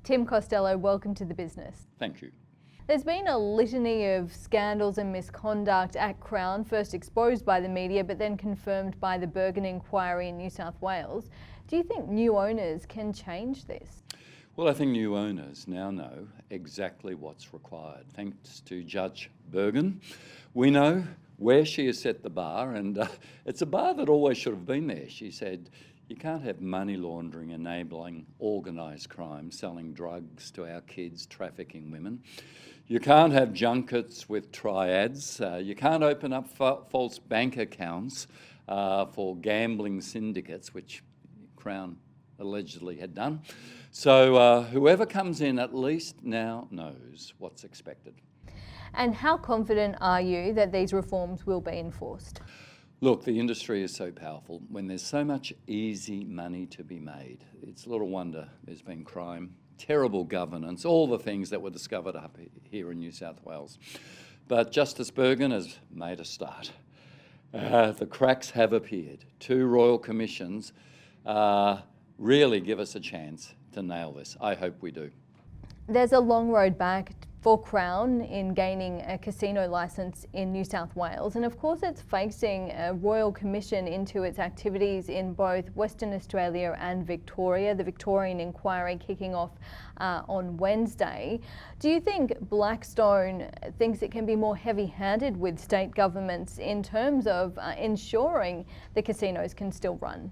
Tim Costello, welcome to The Business. Thank you. There's been a litany of scandals and misconduct at Crown, first exposed by the media but then confirmed by the Bergin Inquiry in New South Wales. Do you think new owners can change this? Well, I think new owners now know exactly what's required. Thanks to Judge Bergen, we know where she has set the bar, and it's a bar that always should have been there. She said, you can't have money laundering enabling organised crime, selling drugs to our kids, trafficking women. You can't have junkets with triads. You can't open up false bank accounts for gambling syndicates, which Crown allegedly had done. So whoever comes in at least now knows what's expected. And how confident are you that these reforms will be enforced? Look, the industry is so powerful. When there's so much easy money to be made, it's little wonder there's been crime, terrible governance, all the things that were discovered up here in New South Wales. But Justice Bergen has made a start. The cracks have appeared. 2 royal commissions really give us a chance to nail this. I hope we do. There's a long road back for Crown in gaining a casino licence in New South Wales, and of course it's facing a royal commission into its activities in both Western Australia and Victoria, the Victorian Inquiry kicking off on Wednesday. Do you think Blackstone thinks it can be more heavy-handed with state governments in terms of ensuring the casinos can still run?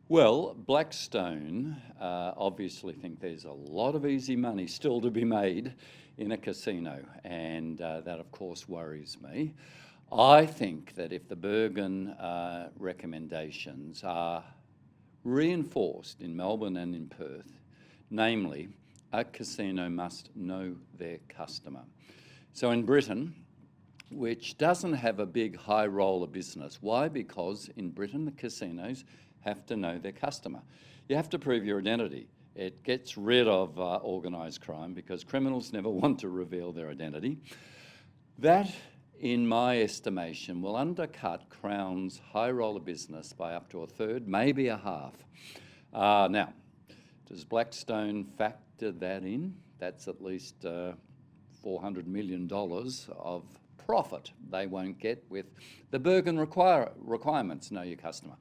Well, Blackstone obviously think there's a lot of easy money still to be made in a casino, and that of course worries me. I think that if the Bergen recommendations are reinforced in Melbourne and in Perth, namely, a casino must know their customer. So in Britain, which doesn't have a big high roller business, why? Because in Britain the casinos have to know their customer. You have to prove your identity. It gets rid of organised crime because criminals never want to reveal their identity. That, in my estimation, will undercut Crown's high roller business by up to a third, maybe a half. Now, does Blackstone factor that in? That's at least $400 million of profit they won't get with the Bergen requirements, know your customer.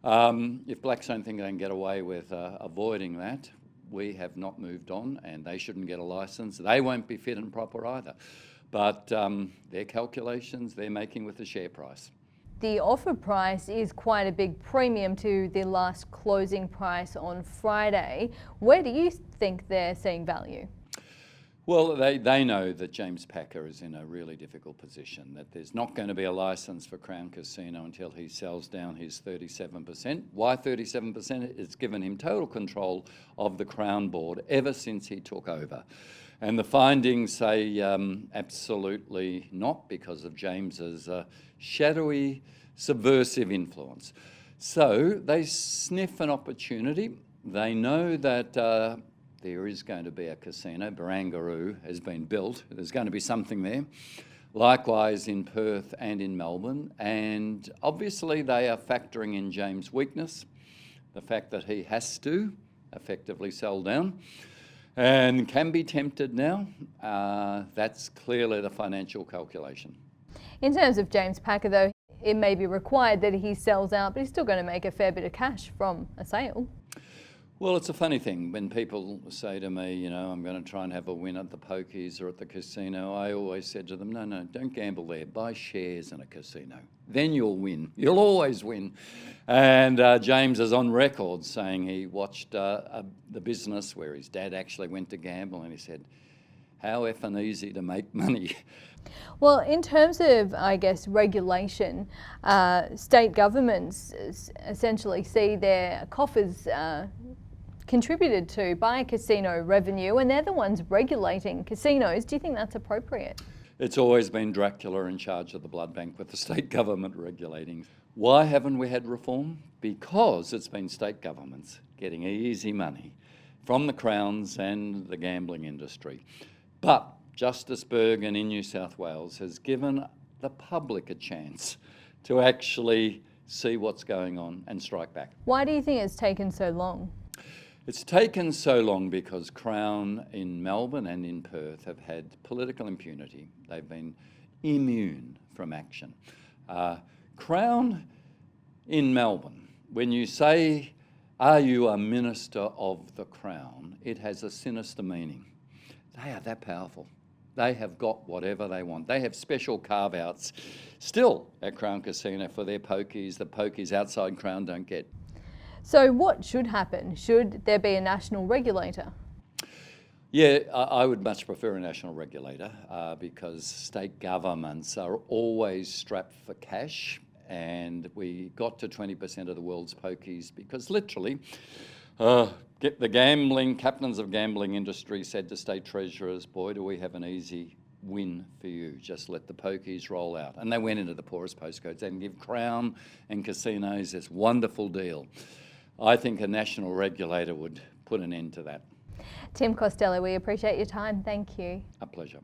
If Blackstone think they can get away with avoiding that, we have not moved on, and they shouldn't get a licence. They won't be fit and proper either. But their calculations they're making with the share price. The offer price is quite a big premium to the last closing price on Friday. Where do you think they're seeing value? Well, they know that James Packer is in a really difficult position, that there's not going to be a licence for Crown Casino until he sells down his 37%. Why 37%? It's given him total control of the Crown board ever since he took over. And the findings say absolutely not, because of James's shadowy, subversive influence. So they sniff an opportunity. They know that there is going to be a casino. Barangaroo has been built. There's going to be something there. Likewise in Perth and in Melbourne. And obviously they are factoring in James' weakness, the fact that he has to effectively sell down and can be tempted now. That's clearly the financial calculation. In terms of James Packer, though, it may be required that he sells out, but he's still going to make a fair bit of cash from a sale. Well, it's a funny thing when people say to me, you know, I'm going to try and have a win at the pokies or at the casino. I always said to them, no, don't gamble there. Buy shares in a casino. Then you'll win. You'll always win. And James is on record saying he watched the business where his dad actually went to gamble, and he said, how effing easy to make money. Well, in terms of, I guess, regulation, state governments essentially see their coffers contributed to by casino revenue, and they're the ones regulating casinos. Do you think that's appropriate? It's always been Dracula in charge of the blood bank with the state government regulating. Why haven't we had reform? Because it's been state governments getting easy money from the Crowns and the gambling industry. But Justice Bergen in New South Wales has given the public a chance to actually see what's going on and strike back. Why do you think it's taken so long? It's taken so long because Crown in Melbourne and in Perth have had political impunity. They've been immune from action. Crown in Melbourne, when you say, are you a minister of the Crown, it has a sinister meaning. They are that powerful. They have got whatever they want. They have special carve-outs still at Crown Casino for their pokies. The pokies outside Crown don't get. So what should happen? Should there be a national regulator? Yeah, I would much prefer a national regulator because state governments are always strapped for cash, and we got to 20% of the world's pokies because literally the gambling, captains of gambling industry said to state treasurers, boy, do we have an easy win for you. Just let the pokies roll out. And they went into the poorest postcodes and give Crown and casinos this wonderful deal. I think a national regulator would put an end to that. Tim Costello, we appreciate your time. Thank you. A pleasure.